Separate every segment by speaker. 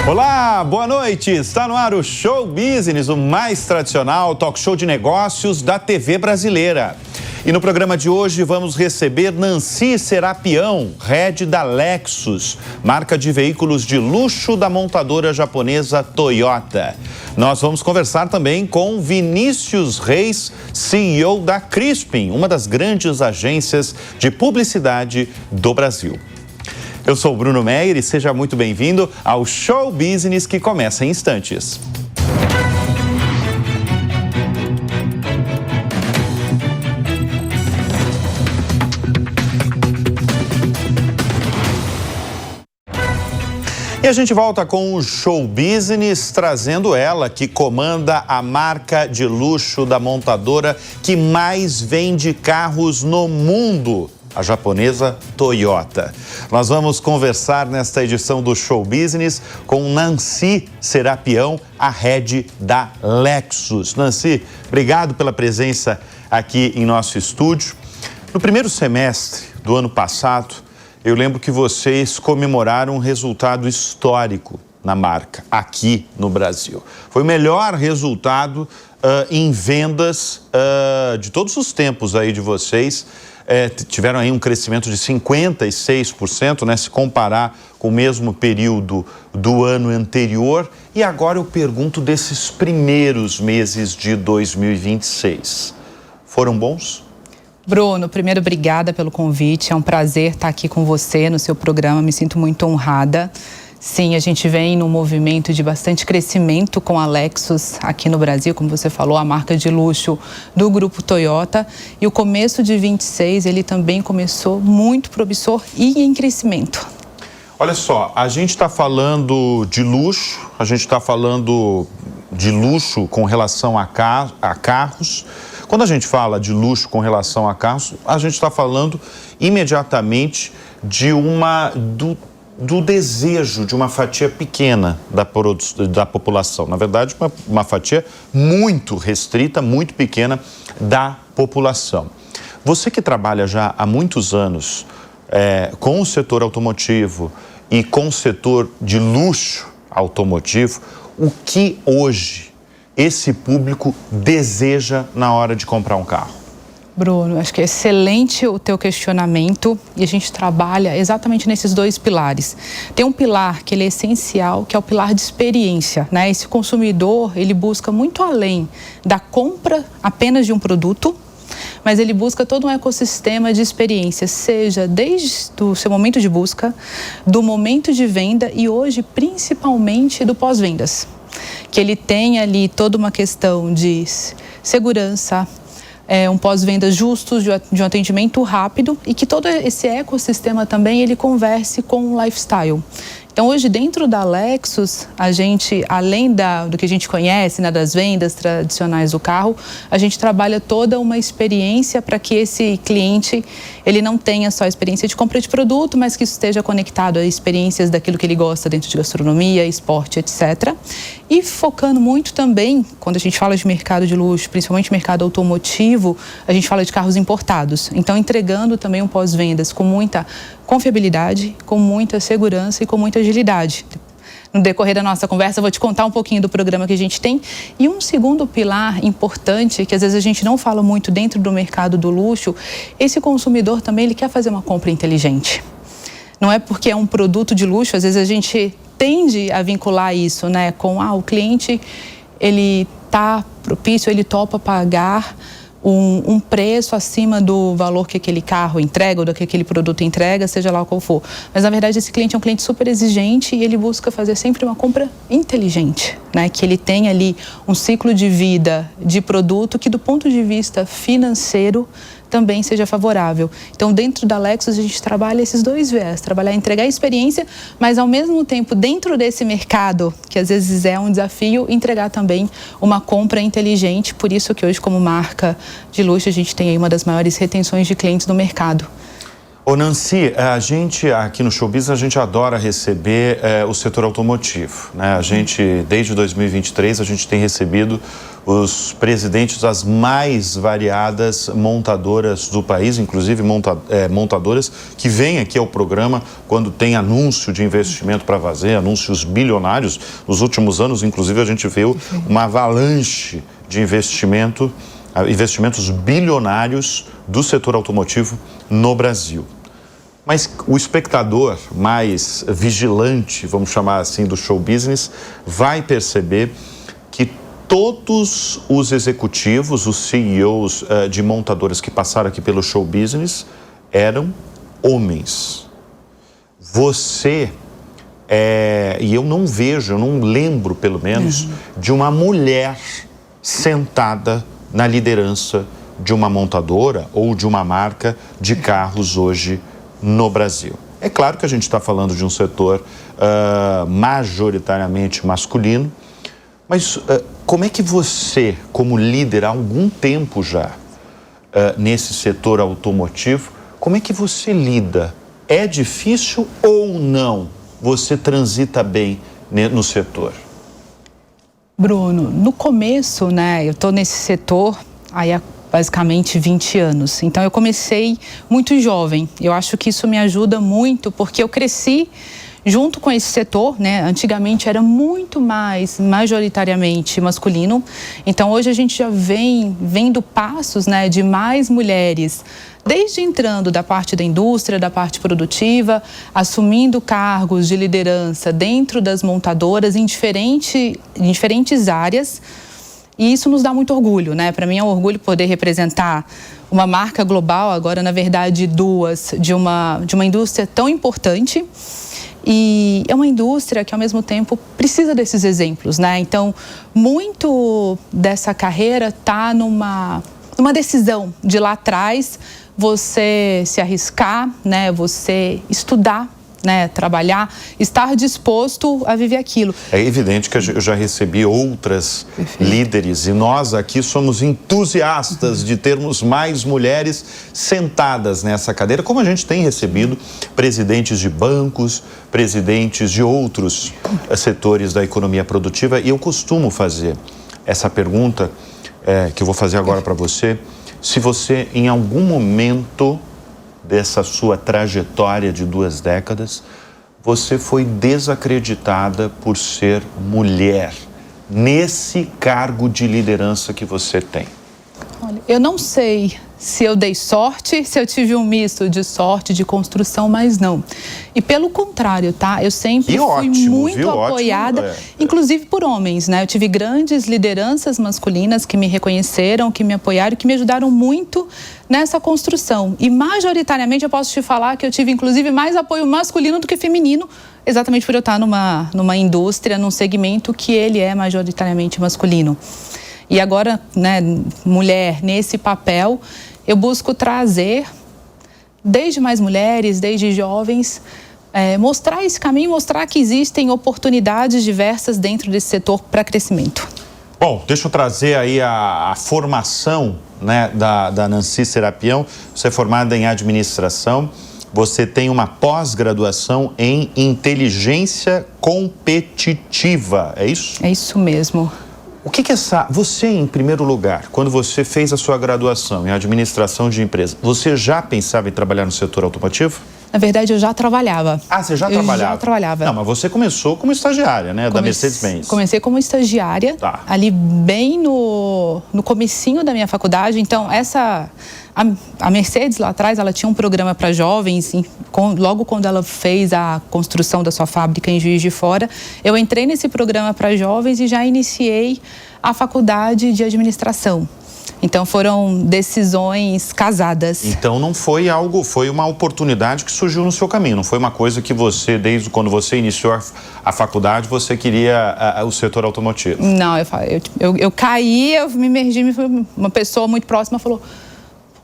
Speaker 1: Olá, boa noite. Está no ar o Show Business, o mais tradicional talk show de negócios da TV brasileira. E no programa de hoje vamos receber Nancy Serapião, head da Lexus, marca de veículos de luxo da montadora japonesa Toyota. Nós vamos conversar também com Vinícius Reis, CEO da Crispin, uma das grandes agências de publicidade do Brasil. Eu sou o Bruno Meyer e seja muito bem-vindo ao Show Business que começa em instantes. E a gente volta com o Show Business, trazendo ela que comanda a marca de luxo da montadora que mais vende carros no mundo, a japonesa Toyota. Nós vamos conversar nesta edição do Show Business com Nancy Serapião, a head da Lexus. Nancy, obrigado pela presença aqui em nosso estúdio. No primeiro semestre do ano passado, eu lembro que vocês comemoraram um resultado histórico na marca, aqui no Brasil. Foi o melhor resultado em vendas de todos os tempos aí de vocês. Tiveram aí um crescimento de 56%, né, se comparar com o mesmo período do ano anterior. E agora eu pergunto desses primeiros meses de 2026. Foram bons?
Speaker 2: Bruno, primeiro, obrigada pelo convite. É um prazer estar aqui com você no seu programa. Me sinto muito honrada. Sim, a gente vem num movimento de bastante crescimento com a Lexus aqui no Brasil, como você falou, a marca de luxo do grupo Toyota. E o começo de 26, ele também começou muito promissor e em crescimento.
Speaker 1: Olha só, a gente está falando de luxo, a gente está falando de luxo com relação a carros. Quando a gente fala de luxo com relação a carros, a gente está falando imediatamente do desejo de uma fatia pequena da população. Na verdade, uma fatia muito restrita, muito pequena da população. Você que trabalha já há muitos anos com o setor automotivo e com o setor de luxo automotivo, o que hoje esse público deseja na hora de comprar um carro?
Speaker 2: Bruno, acho que é excelente o teu questionamento e a gente trabalha exatamente nesses dois pilares. Tem um pilar que ele é essencial, que é o pilar de experiência, né? Esse consumidor, ele busca muito além da compra apenas de um produto, mas ele busca todo um ecossistema de experiência, seja desde o seu momento de busca, do momento de venda e hoje principalmente do pós-vendas. Que ele tem ali toda uma questão de segurança, um pós-venda justo, de um atendimento rápido e que todo esse ecossistema também ele converse com o lifestyle. Então, hoje, dentro da Lexus, a gente, além do que a gente conhece, né, das vendas tradicionais do carro, a gente trabalha toda uma experiência para que esse cliente, ele não tenha só a experiência de compra de produto, mas que isso esteja conectado a experiências daquilo que ele gosta dentro de gastronomia, esporte, etc. E focando muito também, quando a gente fala de mercado de luxo, principalmente mercado automotivo, a gente fala de carros importados. Então, entregando também um pós-vendas com muita confiabilidade, com muita segurança e com muita agilidade. No decorrer da nossa conversa, eu vou te contar um pouquinho do programa que a gente tem. E um segundo pilar importante, que às vezes a gente não fala muito dentro do mercado do luxo, esse consumidor também ele quer fazer uma compra inteligente. Não é porque é um produto de luxo, às vezes a gente tende a vincular isso, né, com o cliente, ele está propício, ele topa pagar um preço acima do valor que aquele carro entrega ou do que aquele produto entrega, seja lá qual for. Mas, na verdade, esse cliente é um cliente super exigente e ele busca fazer sempre uma compra inteligente, né? Que ele tenha ali um ciclo de vida de produto que, do ponto de vista financeiro, também seja favorável. Então, dentro da Lexus, a gente trabalha esses dois viés, trabalhar, entregar experiência, mas ao mesmo tempo, dentro desse mercado, que às vezes é um desafio, entregar também uma compra inteligente. Por isso que hoje, como marca de luxo, a gente tem aí uma das maiores retenções de clientes no mercado.
Speaker 1: Ô Nancy, a gente aqui no Showbiz, a gente adora receber o setor automotivo, né? A gente, desde 2023, a gente tem recebido os presidentes das mais variadas montadoras do país, inclusive montadoras que vêm aqui ao programa quando tem anúncio de investimento para fazer, anúncios bilionários. Nos últimos anos, inclusive, a gente viu uma avalanche de investimentos bilionários do setor automotivo no Brasil. Mas o espectador mais vigilante, vamos chamar assim, do show business, vai perceber que todos os executivos, os CEOs de montadoras que passaram aqui pelo show business eram homens. Você, e eu não vejo, eu não lembro pelo menos, de uma mulher sentada na liderança de uma montadora ou de uma marca de carros hoje no Brasil. É claro que a gente está falando de um setor majoritariamente masculino, mas como é que você, como líder há algum tempo já nesse setor automotivo, como é que você lida? É difícil ou não você transita bem no setor?
Speaker 2: Bruno, no começo, né, eu estou nesse setor aí há basicamente 20 anos. Então, eu comecei muito jovem. Eu acho que isso me ajuda muito, porque eu cresci junto com esse setor, né? Antigamente era muito mais majoritariamente masculino. Então, hoje a gente já vem vendo passos, né, de mais mulheres, desde entrando da parte da indústria, da parte produtiva, assumindo cargos de liderança dentro das montadoras em diferentes áreas. E isso nos dá muito orgulho, né? Para mim é um orgulho poder representar uma marca global, agora na verdade duas, de uma indústria tão importante. E é uma indústria que ao mesmo tempo precisa desses exemplos, né? Então, muito dessa carreira está numa decisão de lá atrás, você se arriscar, né? Você estudar, né, trabalhar, estar disposto a viver aquilo.
Speaker 1: É evidente que eu já recebi outras líderes e nós aqui somos entusiastas de termos mais mulheres sentadas nessa cadeira, como a gente tem recebido presidentes de bancos, presidentes de outros setores da economia produtiva. E eu costumo fazer essa pergunta que eu vou fazer agora para você, se você em algum momento dessa sua trajetória de 2 décadas, você foi desacreditada por ser mulher nesse cargo de liderança que você tem?
Speaker 2: Olha, eu não sei se eu dei sorte, se eu tive um misto de sorte, de construção, mas não. E pelo contrário, tá? Eu sempre fui muito apoiada, inclusive por homens, né? Eu tive grandes lideranças masculinas que me reconheceram, que me apoiaram, que me ajudaram muito nessa construção. E majoritariamente eu posso te falar que eu tive inclusive mais apoio masculino do que feminino, exatamente por eu estar numa indústria, num segmento que ele é majoritariamente masculino. E agora, né, mulher nesse papel, eu busco trazer, desde mais mulheres, desde jovens, mostrar esse caminho, mostrar que existem oportunidades diversas dentro desse setor para crescimento.
Speaker 1: Bom, deixa eu trazer aí a formação, né, da Nancy Serapião. Você é formada em administração, você tem uma pós-graduação em inteligência competitiva, é isso?
Speaker 2: É isso mesmo.
Speaker 1: O que você, em primeiro lugar, quando você fez a sua graduação em administração de empresa, você já pensava em trabalhar no setor automotivo?
Speaker 2: Na verdade, eu já trabalhava.
Speaker 1: Ah, você já trabalhava?
Speaker 2: Eu já trabalhava.
Speaker 1: Não, mas você começou como estagiária, né, da Mercedes-Benz.
Speaker 2: Comecei como estagiária, ali bem no comecinho da minha faculdade. Então, a Mercedes lá atrás, ela tinha um programa para jovens, logo quando ela fez a construção da sua fábrica em Juiz de Fora, eu entrei nesse programa para jovens e já iniciei a faculdade de administração. Então foram decisões casadas.
Speaker 1: Então não foi algo, foi uma oportunidade que surgiu no seu caminho, não foi uma coisa que você, desde quando você iniciou a faculdade, você queria o setor automotivo?
Speaker 2: Não, eu caí, eu me emergi, uma pessoa muito próxima falou: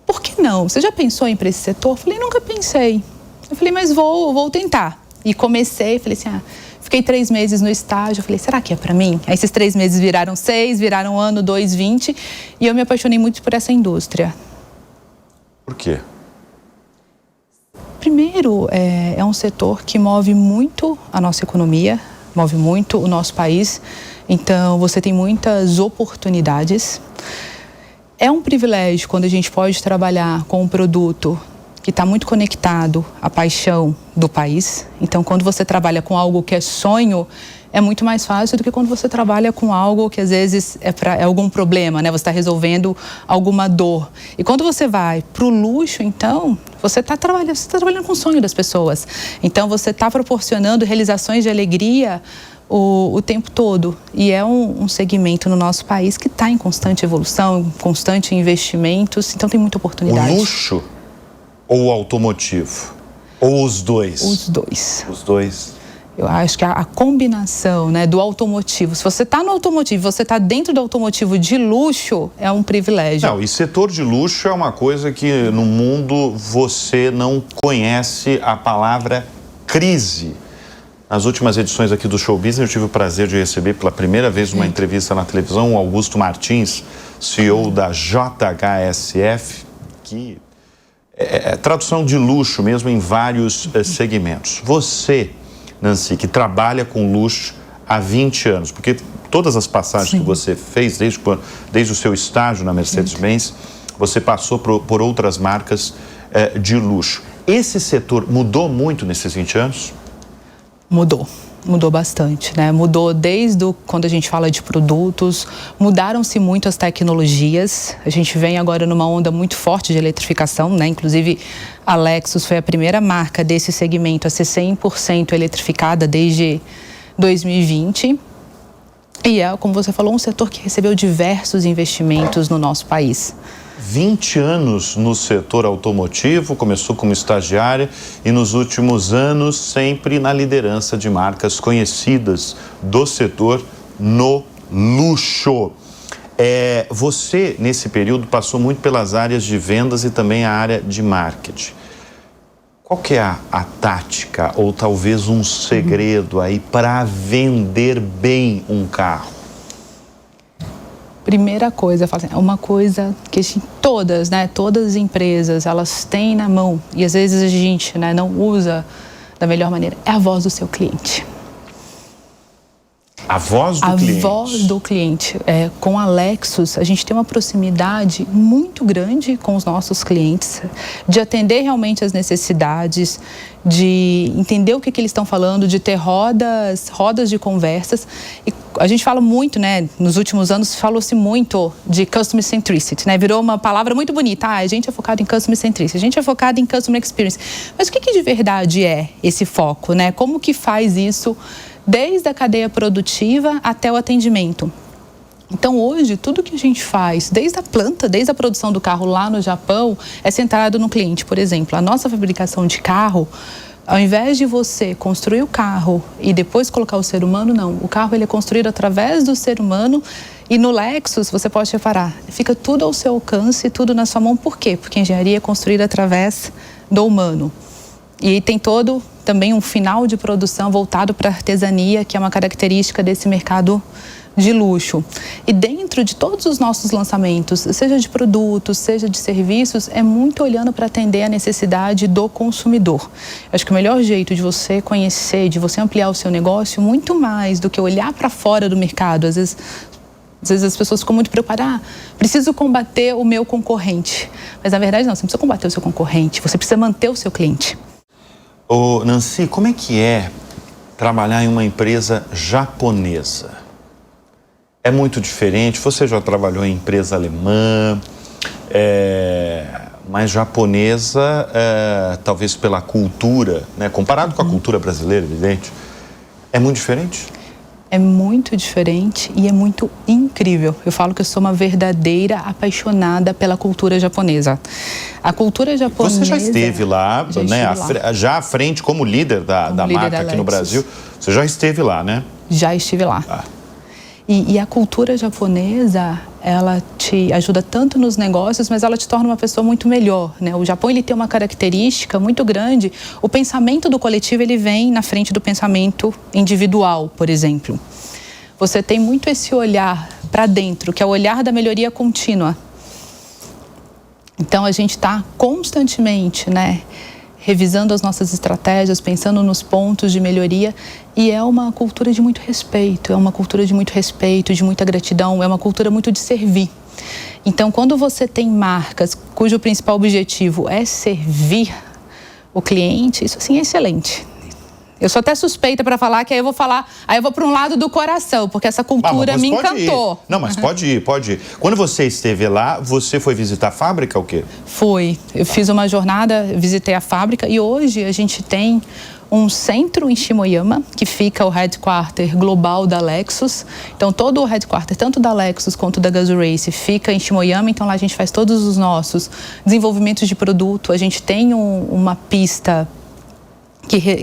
Speaker 2: por que não? Você já pensou em ir para esse setor? Eu falei: nunca pensei. Eu falei: mas vou tentar. E comecei, falei assim, fiquei 3 meses no estágio, eu falei: será que é para mim? Aí esses 3 meses viraram 6, viraram 1 ano, 2, 20, e eu me apaixonei muito por essa indústria.
Speaker 1: Por quê?
Speaker 2: Primeiro, é um setor que move muito a nossa economia, move muito o nosso país. Então, você tem muitas oportunidades. É um privilégio quando a gente pode trabalhar com um produto que está muito conectado à paixão do país. Então, quando você trabalha com algo que é sonho, é muito mais fácil do que quando você trabalha com algo que às vezes é algum problema, né? Você está resolvendo alguma dor. E quando você vai para o luxo, então, você está trabalhando com o sonho das pessoas. Então, você está proporcionando realizações de alegria o tempo todo. E é um segmento no nosso país que está em constante evolução, constante investimentos. Então, tem muita oportunidade.
Speaker 1: O luxo ou o automotivo? Ou os dois?
Speaker 2: Os dois.
Speaker 1: Os dois.
Speaker 2: Eu acho que a combinação, né, do automotivo, se você está no automotivo, você está dentro do automotivo de luxo, é um privilégio.
Speaker 1: Não, e setor de luxo é uma coisa que no mundo você não conhece a palavra crise. Nas últimas edições aqui do Show Business, eu tive o prazer de receber pela primeira vez uma entrevista na televisão o Augusto Martins, CEO da JHSF, que é tradução de luxo mesmo em vários segmentos. Você, Nancy, que trabalha com luxo há 20 anos, porque todas as passagens que você fez, desde o seu estágio na Mercedes-Benz, você passou por outras marcas de luxo. Esse setor mudou muito nesses 20 anos? Mudou bastante, né? Mudou desde quando a gente fala de produtos, mudaram-se muito as tecnologias. A gente vem agora numa onda muito forte de eletrificação, né? Inclusive, a Lexus foi a primeira marca desse segmento a ser 100% eletrificada desde 2020. E é, como você falou, um setor que recebeu diversos investimentos no nosso país. 20 anos no setor automotivo, começou como estagiária e nos últimos anos sempre na liderança de marcas conhecidas do setor no luxo. Você, nesse período, passou muito pelas áreas de vendas e também a área de marketing. Qual que é a tática ou talvez um segredo aí para vender bem um carro?
Speaker 2: Primeira coisa, eu falo assim, é uma coisa que todas as empresas, elas têm na mão e às vezes a gente, né, não usa da melhor maneira, é a voz do seu cliente.
Speaker 1: A voz do cliente?
Speaker 2: A voz do cliente. Com a Lexus, a gente tem uma proximidade muito grande com os nossos clientes, de atender realmente as necessidades, de entender o que eles estão falando, de ter rodas de conversas. E a gente fala muito, né, nos últimos anos falou-se muito de Customer Centricity, né, virou uma palavra muito bonita. A gente é focado em Customer Centricity, a gente é focado em Customer Experience. Mas o que de verdade é esse foco, né? Como que faz isso desde a cadeia produtiva até o atendimento? Então, hoje, tudo que a gente faz, desde a planta, desde a produção do carro lá no Japão, é centrado no cliente. Por exemplo, a nossa fabricação de carro, ao invés de você construir o carro e depois colocar o ser humano, não. O carro ele é construído através do ser humano e no Lexus, você pode reparar, fica tudo ao seu alcance, tudo na sua mão. Por quê? Porque a engenharia é construída através do humano. E tem todo também um final de produção voltado para a artesania, que é uma característica desse mercado de luxo. E dentro de todos os nossos lançamentos, seja de produtos, seja de serviços, é muito olhando para atender a necessidade do consumidor. Eu acho que o melhor jeito de você conhecer, de você ampliar o seu negócio, muito mais do que olhar para fora do mercado. Às vezes as pessoas ficam muito preocupadas, preciso combater o meu concorrente. Mas na verdade não, você não precisa combater o seu concorrente, você precisa manter o seu cliente.
Speaker 1: Ô, Nancy, como é que é trabalhar em uma empresa japonesa? É muito diferente? Você já trabalhou em empresa alemã, mas japonesa, talvez pela cultura, né? Comparado com a cultura brasileira, evidente, é muito diferente?
Speaker 2: É muito diferente e é muito incrível. Eu falo que eu sou uma verdadeira apaixonada pela cultura japonesa. A cultura japonesa...
Speaker 1: Você já esteve lá, né? Já à frente como líder da marca aqui no Brasil. Você já esteve lá, né?
Speaker 2: Já estive lá. Ah. E a cultura japonesa, ela te ajuda tanto nos negócios, mas ela te torna uma pessoa muito melhor, né? O Japão, ele tem uma característica muito grande. O pensamento do coletivo, ele vem na frente do pensamento individual, por exemplo. Você tem muito esse olhar para dentro, que é o olhar da melhoria contínua. Então, a gente está constantemente, né, revisando as nossas estratégias, pensando nos pontos de melhoria, e é uma cultura de muito respeito, de muita gratidão, é uma cultura muito de servir. Então, quando você tem marcas cujo principal objetivo é servir o cliente, isso assim é excelente. Eu sou até suspeita para falar, que aí eu vou para um lado do coração, porque essa cultura me encantou.
Speaker 1: Não, mas pode ir. Quando você esteve lá, você foi visitar a fábrica ou o quê?
Speaker 2: Fui. Eu fiz uma jornada, visitei a fábrica e hoje a gente tem um centro em Shimoyama, que fica o headquarter global da Lexus. Então, todo o headquarter, tanto da Lexus quanto da Gazoo Race, fica em Shimoyama. Então, lá a gente faz todos os nossos desenvolvimentos de produto. A gente tem uma pista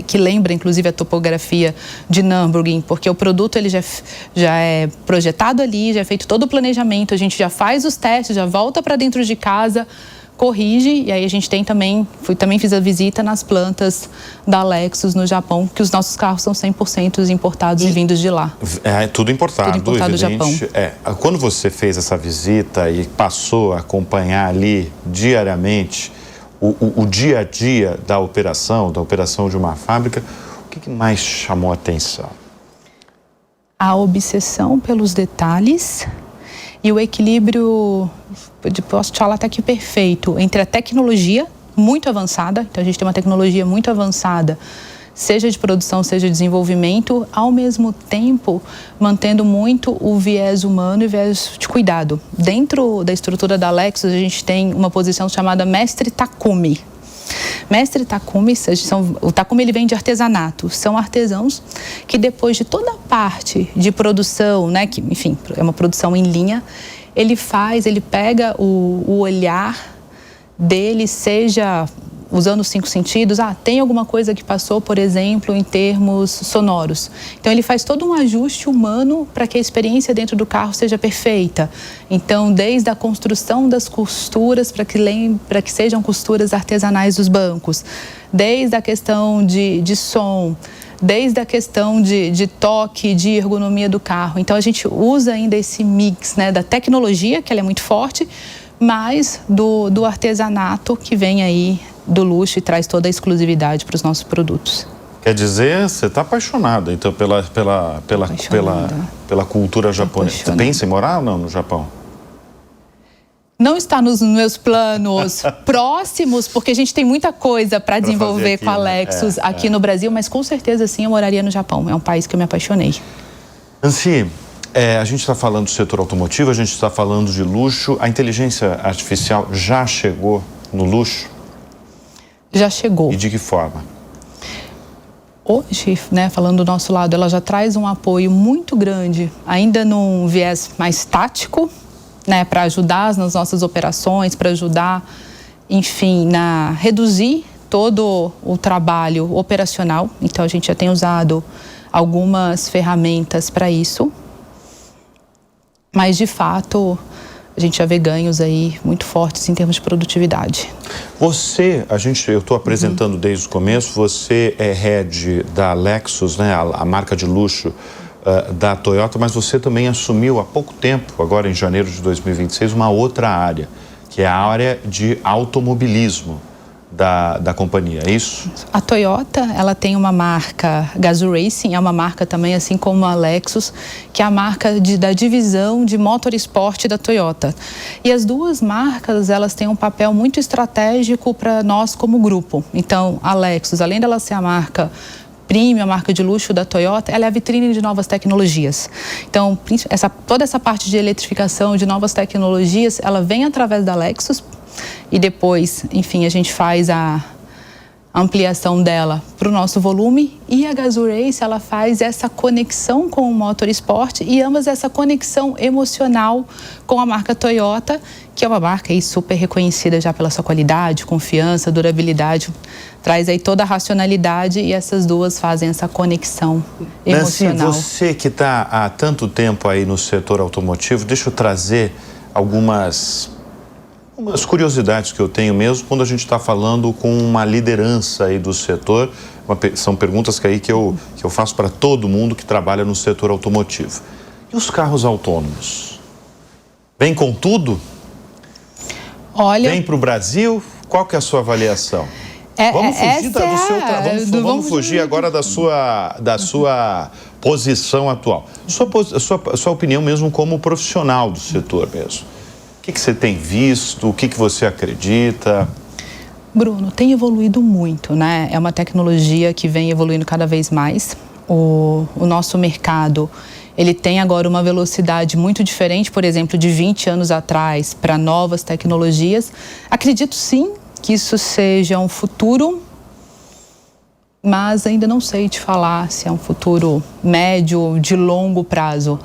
Speaker 2: que lembra, inclusive, a topografia de Nürburgring, porque o produto ele já é projetado ali, já é feito todo o planejamento, a gente já faz os testes, já volta para dentro de casa, corrige, e aí a gente tem também fiz a visita nas plantas da Lexus no Japão, que os nossos carros são 100% importados e vindos de lá.
Speaker 1: É tudo importado,
Speaker 2: do Japão.
Speaker 1: Quando você fez essa visita e passou a acompanhar ali diariamente o dia a dia da operação de uma fábrica, o que mais chamou a atenção?
Speaker 2: A obsessão pelos detalhes e o equilíbrio, posso te falar até que perfeito, entre a tecnologia muito avançada, então a gente tem uma tecnologia muito avançada, seja de produção, seja de desenvolvimento, ao mesmo tempo mantendo muito o viés humano e o viés de cuidado. Dentro da estrutura da Lexus, a gente tem uma posição chamada Mestre Takumi. Mestre Takumi, o Takumi ele vem de artesanato, são artesãos que depois de toda a parte de produção, né, que enfim, é uma produção em linha, ele pega o olhar dele, seja usando os 5 sentidos, tem alguma coisa que passou, por exemplo, em termos sonoros. Então, ele faz todo um ajuste humano para que a experiência dentro do carro seja perfeita. Então, desde a construção das costuras, para que sejam costuras artesanais dos bancos, desde a questão de som, desde a questão de toque, de ergonomia do carro. Então, a gente usa ainda esse mix, né, da tecnologia, que ela é muito forte, mas do artesanato que vem aí do luxo e traz toda a exclusividade para os nossos produtos.
Speaker 1: Quer dizer, você está apaixonada, então, pela cultura japonesa. Você pensa em morar ou não no Japão?
Speaker 2: Não está nos meus planos próximos, porque a gente tem muita coisa para desenvolver aqui, com a Lexus aqui no Brasil, mas com certeza sim eu moraria no Japão. É um país que eu me apaixonei.
Speaker 1: Nancy, a gente está falando do setor automotivo, a gente está falando de luxo. A inteligência artificial já chegou no luxo?
Speaker 2: Já chegou.
Speaker 1: E de que forma?
Speaker 2: Hoje, né, falando do nosso lado, ela já traz um apoio muito grande, ainda num viés mais tático, né, para ajudar nas nossas operações, para ajudar, enfim, reduzir todo o trabalho operacional. Então, a gente já tem usado algumas ferramentas para isso. Mas, de fato, a gente já vê ganhos aí muito fortes em termos de produtividade. Eu estou apresentando desde o começo, você é head da Lexus, né, a marca de luxo da Toyota, mas você também assumiu há pouco tempo, agora em janeiro de 2026, uma outra área, que é a área de automobilismo da companhia, é isso? A Toyota, ela tem uma marca, Gazoo Racing, é uma marca também, assim como a Lexus, que é a marca da divisão de motorsport da Toyota. E as duas marcas, elas têm um papel muito estratégico para nós como grupo. Então, a Lexus, além dela ser a marca premium, a marca de luxo da Toyota, ela é a vitrine de novas tecnologias. Então, toda essa parte de eletrificação, de novas tecnologias, ela vem através da Lexus. E depois, enfim, a gente faz a ampliação dela para o nosso volume. E a Gazoo Race, ela faz essa conexão com o motorsport e ambas essa conexão emocional com a marca Toyota, que é uma marca aí super reconhecida já pela sua qualidade, confiança, durabilidade. Traz aí toda a racionalidade e essas duas fazem essa conexão emocional. Nancy, você que está há tanto tempo aí no setor automotivo, deixa eu trazer algumas curiosidades que eu tenho mesmo quando a gente está falando com uma liderança aí do setor. São perguntas que eu faço para todo mundo que trabalha no setor automotivo. E os carros autônomos? Vem com tudo? Olha, vem para o Brasil? Qual que é a sua avaliação?
Speaker 1: Vamos fugir do seu vamos fugir agora da sua posição atual. Sua opinião mesmo como profissional do setor mesmo. O que você tem visto? O que você acredita?
Speaker 2: Bruno, tem evoluído muito, né? É uma tecnologia que vem evoluindo cada vez mais. O nosso mercado, ele tem agora uma velocidade muito diferente, por exemplo, de 20 anos atrás para novas tecnologias. Acredito sim que isso seja um futuro, mas ainda não sei te falar se é um futuro médio, de longo prazo.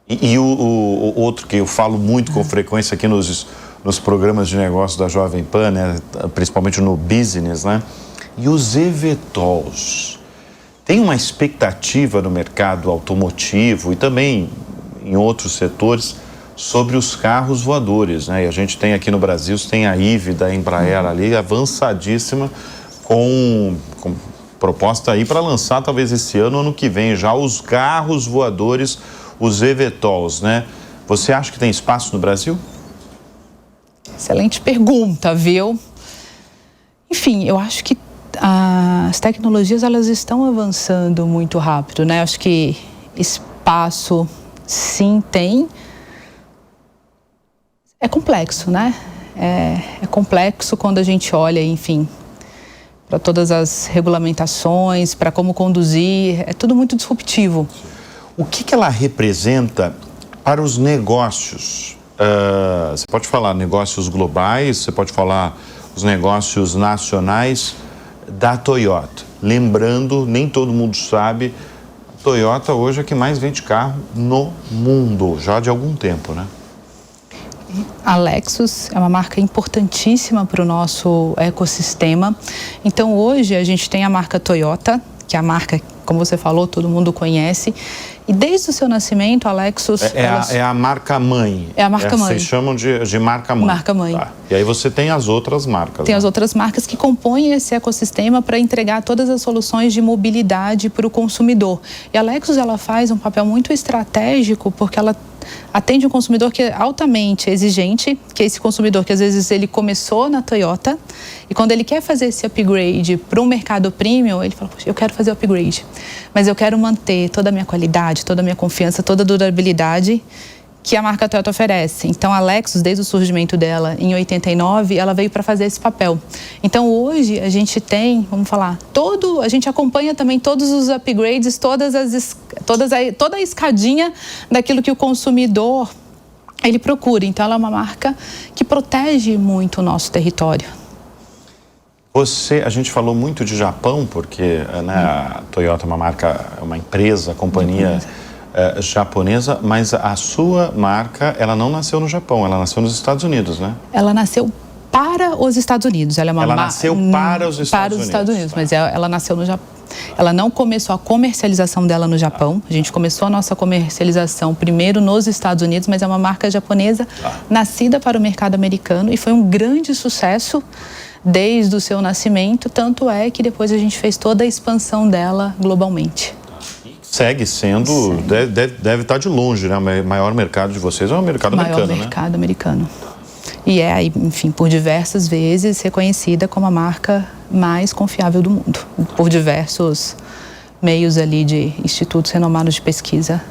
Speaker 1: E o outro que eu falo muito com frequência aqui nos programas de negócio da Jovem Pan, né, principalmente no business, né? E os eVTOLs. Tem uma expectativa no mercado automotivo e também em outros setores sobre os carros voadores, né? E a gente tem aqui no Brasil, tem a IVE da Embraer ali, avançadíssima, com proposta aí para lançar talvez esse ano, ano que vem, já os carros voadores, os eVTOLs, né? Você acha que tem espaço no Brasil?
Speaker 2: Excelente pergunta, viu? Enfim, eu acho que as tecnologias, elas estão avançando muito rápido, né? Acho que espaço, sim, tem. É complexo, né? É complexo quando a gente olha, enfim, para todas as regulamentações, para como conduzir. É tudo muito disruptivo.
Speaker 1: O que ela representa para os negócios? Você pode falar negócios globais, você pode falar os negócios nacionais da Toyota. Lembrando, nem todo mundo sabe, a Toyota hoje é a que mais vende carro no mundo, já de algum tempo, né?
Speaker 2: A Lexus é uma marca importantíssima para o nosso ecossistema. Então, hoje a gente tem a marca Toyota, que é a marca, como você falou, todo mundo conhece. E desde o seu nascimento, a Lexus...
Speaker 1: É a marca mãe.
Speaker 2: É a marca mãe.
Speaker 1: Vocês chamam de marca mãe.
Speaker 2: Marca mãe.
Speaker 1: Tá. E aí você tem as outras marcas.
Speaker 2: Tem, né, as outras marcas que compõem esse ecossistema para entregar todas as soluções de mobilidade para o consumidor. E a Lexus, ela faz um papel muito estratégico porque ela atende um consumidor que é altamente exigente, que é esse consumidor que às vezes ele começou na Toyota e quando ele quer fazer esse upgrade para um mercado premium, ele fala, poxa, eu quero fazer o upgrade, mas eu quero manter toda a minha qualidade, toda a minha confiança, toda a durabilidade que a marca Toyota oferece. Então, a Lexus, desde o surgimento dela em 89, ela veio para fazer esse papel. Então, hoje, a gente tem, vamos falar, a gente acompanha também todos os upgrades, toda a escadinha daquilo que o consumidor, ele procura. Então, ela é uma marca que protege muito o nosso território.
Speaker 1: A gente falou muito de Japão, porque, né, a Toyota é uma marca, uma empresa, companhia japonesa, mas a sua marca, ela não nasceu no Japão, ela nasceu nos Estados Unidos, né?
Speaker 2: Ela nasceu para os Estados Unidos. Ela nasceu
Speaker 1: para os Estados Unidos.
Speaker 2: Mas ela nasceu no Japão. Ela não começou a comercialização dela no Japão. A gente começou a nossa comercialização primeiro nos Estados Unidos, mas é uma marca japonesa nascida para o mercado americano e foi um grande sucesso desde o seu nascimento. Tanto é que depois a gente fez toda a expansão dela globalmente.
Speaker 1: Segue sendo, deve estar de longe, né? O maior mercado de vocês é o mercado americano, né?
Speaker 2: Maior mercado americano. E é, enfim, por diversas vezes reconhecida como a marca mais confiável do mundo, por diversos meios ali de institutos renomados de pesquisa.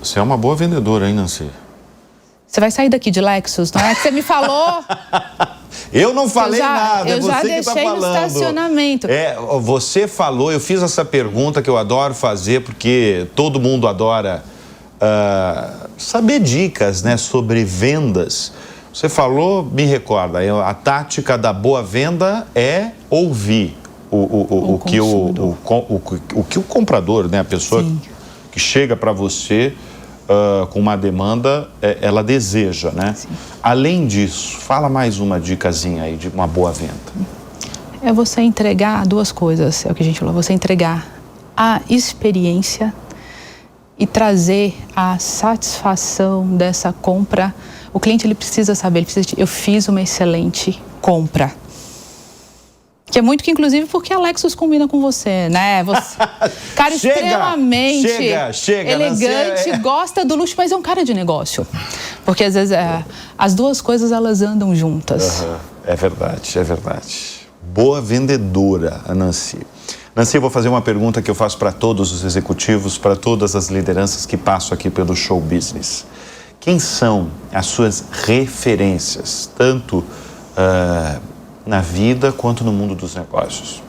Speaker 1: Você é uma boa vendedora, hein, Nancy?
Speaker 2: Você vai sair daqui de Lexus, não é que você me falou?
Speaker 1: Eu não falei nada, é você que está falando.
Speaker 2: Eu já deixei no estacionamento.
Speaker 1: Você falou, eu fiz essa pergunta que eu adoro fazer, porque todo mundo adora saber dicas, né, sobre vendas. Você falou, me recorda, a tática da boa venda é ouvir o que o comprador, né, a pessoa que chega para você com uma demanda, ela deseja, né? Sim. Além disso, fala mais uma dicasinha aí de uma boa venda.
Speaker 2: É você entregar duas coisas, é o que a gente falou, você entregar a experiência e trazer a satisfação dessa compra. O cliente, ele precisa saber, eu fiz uma excelente compra. Que é muito que, inclusive, porque a Lexus combina com você, né? Você, cara extremamente elegante, gosta do luxo, mas é um cara de negócio. Porque, às vezes, as duas coisas, elas andam juntas.
Speaker 1: É verdade, é verdade. boa vendedora, a Nancy. Nancy, eu vou fazer uma pergunta que eu faço para todos os executivos, para todas as lideranças que passam aqui pelo show business. Quem são as suas referências, tanto na vida quanto no mundo dos negócios?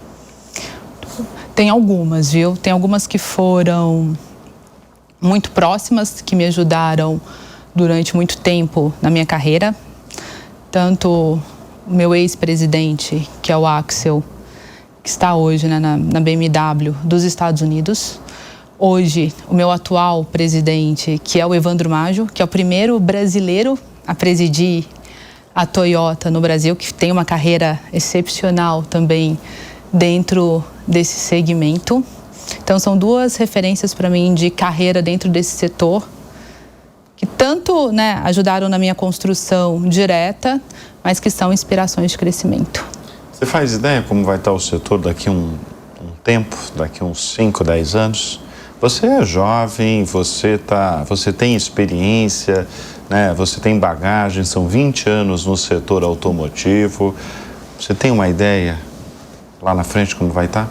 Speaker 2: Tem algumas, viu? Tem algumas que foram muito próximas, que me ajudaram durante muito tempo na minha carreira. Tanto o meu ex-presidente, que é o Axel, que está hoje, né, na BMW dos Estados Unidos. Hoje, o meu atual presidente, que é o Evandro Maggio, que é o primeiro brasileiro a presidir a Toyota no Brasil, que tem uma carreira excepcional também dentro desse segmento. Então, são duas referências para mim de carreira dentro desse setor, que tanto, né, ajudaram na minha construção direta, mas que são inspirações de crescimento.
Speaker 1: Você faz ideia como vai estar o setor daqui a um tempo, daqui a uns 5, 10 anos? Você é jovem, você tem experiência, né? Você tem bagagem, são 20 anos no setor automotivo. Você tem uma ideia lá na frente como vai estar?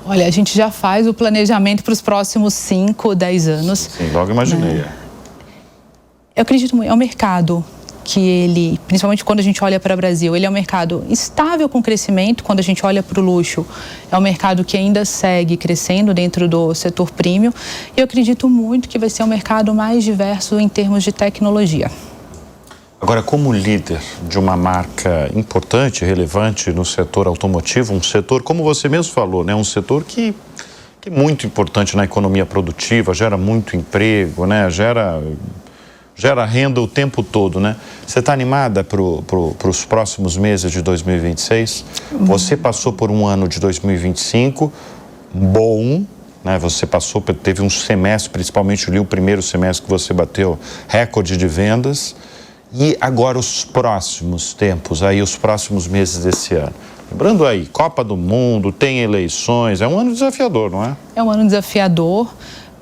Speaker 2: Olha, a gente já faz o planejamento para os próximos 5, 10 anos.
Speaker 1: Sim, logo imaginei.
Speaker 2: Né? Eu acredito muito, é um mercado que ele, principalmente quando a gente olha para o Brasil, ele é um mercado estável com crescimento. Quando a gente olha para o luxo, é um mercado que ainda segue crescendo dentro do setor premium. E eu acredito muito que vai ser um mercado mais diverso em termos de tecnologia.
Speaker 1: Agora, como líder de uma marca importante, relevante no setor automotivo, um setor, como você mesmo falou, né, um setor que é muito importante na economia produtiva, gera muito emprego, né, gera renda o tempo todo, né? Você está animada para os próximos meses de 2026? Você passou por um ano de 2025 bom, né? Você teve um semestre, principalmente ali o primeiro semestre que você bateu recorde de vendas. E agora os próximos tempos, aí os próximos meses desse ano. Lembrando aí, Copa do Mundo, tem eleições, é um ano desafiador, não é? É um ano desafiador.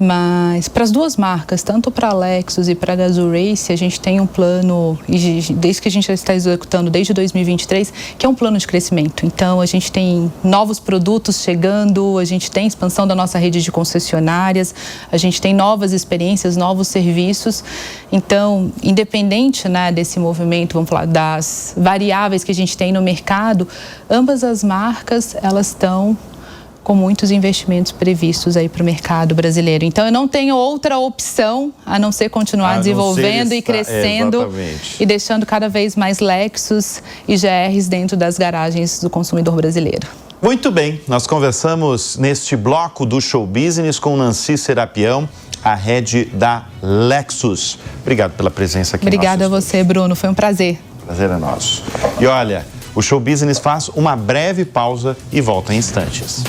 Speaker 1: Mas para as duas marcas, tanto para a Lexus e para a Gazoo Race, a gente tem um plano, desde que a gente já está executando desde 2023, que é um plano de crescimento. Então, a gente tem novos produtos chegando, a gente tem expansão da nossa rede de concessionárias, a gente tem novas experiências, novos serviços. Então, independente, né, desse movimento, vamos falar, das variáveis que a gente tem no mercado, ambas as marcas, elas estão com muitos investimentos previstos aí para o mercado brasileiro. Então, eu não tenho outra opção a não ser continuar desenvolvendo e crescendo e deixando cada vez mais Lexus e GRs dentro das garagens do consumidor brasileiro. Muito bem, nós conversamos neste bloco do Show Business com Nancy Serapião, a head da Lexus. Obrigado pela presença aqui.
Speaker 2: Obrigada a você, Bruno, foi um prazer.
Speaker 1: Prazer é nosso. E olha, o Show Business faz uma breve pausa e volta em instantes.